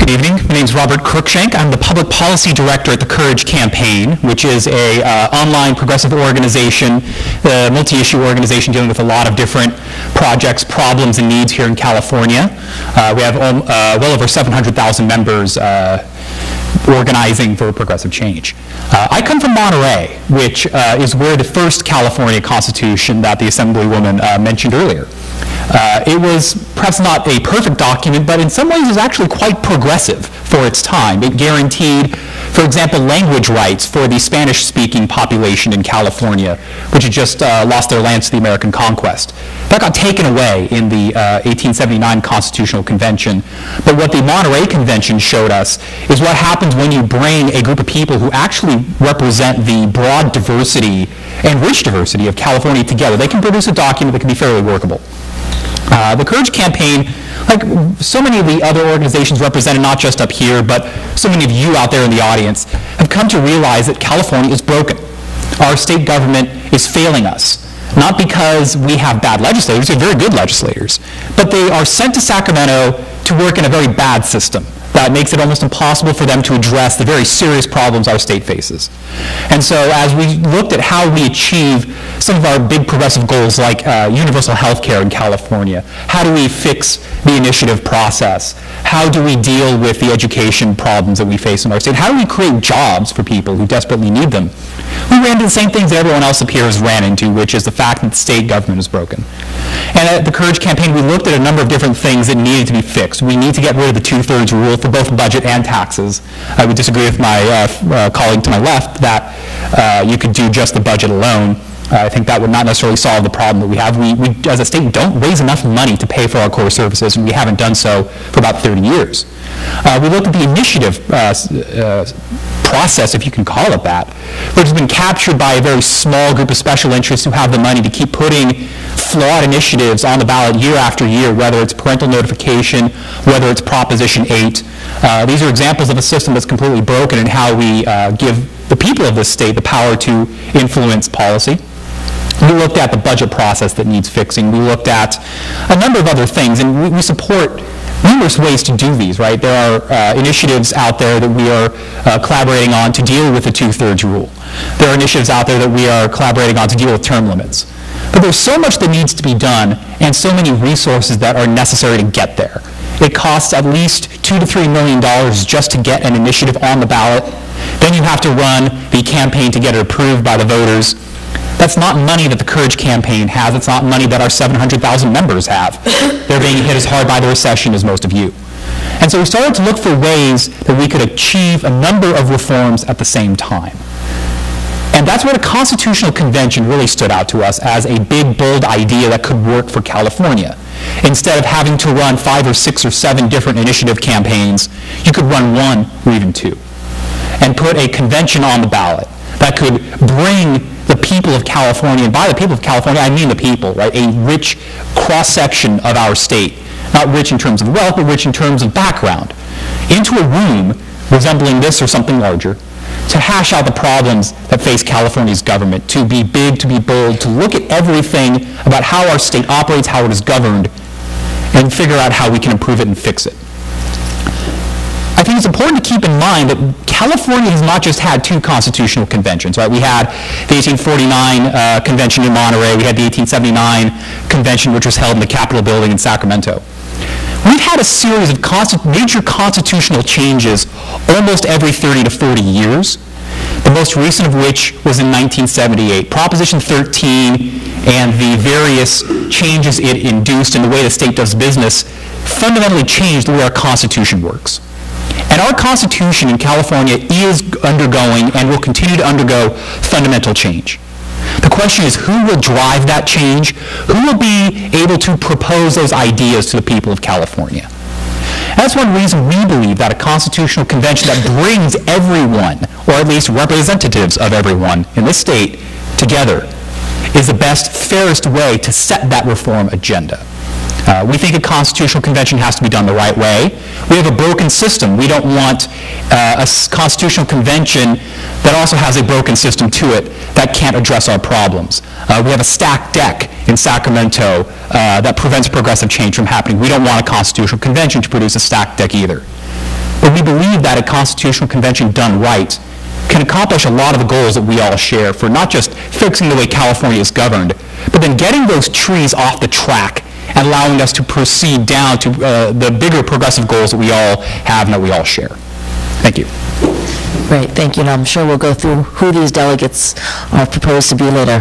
Good evening. My name is Robert Cruikshank. I'm the Public Policy Director at the Courage Campaign, which is a online progressive organization, a multi-issue organization dealing with a lot of different projects, problems, and needs here in California. We have well over 700,000 members organizing for progressive change. I come from Monterey, which is where the first California Constitution that the Assemblywoman mentioned earlier. It was perhaps not a perfect document, but in some ways it was actually quite progressive for its time. It guaranteed, for example, language rights for the Spanish-speaking population in California, which had just lost their lands to the American conquest. That got taken away in the 1879 Constitutional Convention. But what the Monterey Convention showed us is what happens when you bring a group of people who actually represent the broad diversity and rich diversity of California together. They can produce a document that can be fairly workable. The Courage Campaign, like so many of the other organizations represented not just up here, but so many of you out there in the audience, have come to realize that California is broken. Our state government is failing us. Not because we have bad legislators, they're very good legislators, but they are sent to Sacramento to work in a very bad system that makes it almost impossible for them to address the very serious problems our state faces. And so as we looked at how we achieve some of our big progressive goals like universal health care in California, how do we fix the initiative process, how do we deal with the education problems that we face in our state, how do we create jobs for people who desperately need them, we ran into the same things that everyone else up here has ran into, which is the fact that the state government is broken. And at the Courage Campaign, we looked at a number of different things that needed to be fixed. We need to get rid of the two-thirds rule for both budget and taxes. I would disagree with my colleague to my left that you could do just the budget alone. I think that would not necessarily solve the problem that we have. We, as a state, don't raise enough money to pay for our core services, and we haven't done so for about 30 years. We looked at the initiative process, if you can call it that, which has been captured by a very small group of special interests who have the money to keep putting flawed initiatives on the ballot year after year, whether it's parental notification, whether it's Proposition 8. These are examples of a system that's completely broken in how we give the people of this state the power to influence policy. We looked at the budget process that needs fixing. We looked at a number of other things, and we support numerous ways to do these, right? There are initiatives out there that we are collaborating on to deal with the two-thirds rule. There are initiatives out there that we are collaborating on to deal with term limits. But there's so much that needs to be done and so many resources that are necessary to get there. It costs at least $2 to $3 million just to get an initiative on the ballot. Then you have to run the campaign to get it approved by the voters. That's not money that the Courage Campaign has. It's not money that our 700,000 members have. They're being hit as hard by the recession as most of you. And so we started to look for ways that we could achieve a number of reforms at the same time. And that's where the Constitutional Convention really stood out to us as a big, bold idea that could work for California. Instead of having to run 5 or 6 or 7 different initiative campaigns, you could run 1 or even 2 and put a convention on the ballot that could bring the people of California, and by the people of California, I mean the people, right? A rich cross-section of our state, not rich in terms of wealth, but rich in terms of background, into a room resembling this or something larger, to hash out the problems that face California's government, to be big, to be bold, to look at everything about how our state operates, how it is governed, and figure out how we can improve it and fix it. I think it's important to keep in mind that California has not just had 2 constitutional conventions, right? We had the 1849 convention in Monterey. We had the 1879 convention, which was held in the Capitol building in Sacramento. We've had a series of major constitutional changes almost every 30 to 40 years, the most recent of which was in 1978. Proposition 13 and the various changes it induced in the way the state does business fundamentally changed the way our Constitution works. And our Constitution in California is undergoing and will continue to undergo fundamental change. The question is, who will drive that change? Who will be able to propose those ideas to the people of California? And that's one reason we believe that a constitutional convention that brings everyone, or at least representatives of everyone in this state, together is the best, fairest way to set that reform agenda. We think a constitutional convention has to be done the right way. We have a broken system. We don't want a constitutional convention that also has a broken system to it that can't address our problems. We have a stacked deck in Sacramento that prevents progressive change from happening. We don't want a constitutional convention to produce a stacked deck either. But we believe that a constitutional convention done right can accomplish a lot of the goals that we all share for not just fixing the way California is governed, but then getting those trees off the track and allowing us to proceed down to the bigger progressive goals that we all have and that we all share. Thank you. Great, thank you. And I'm sure we'll go through who these delegates are proposed to be later.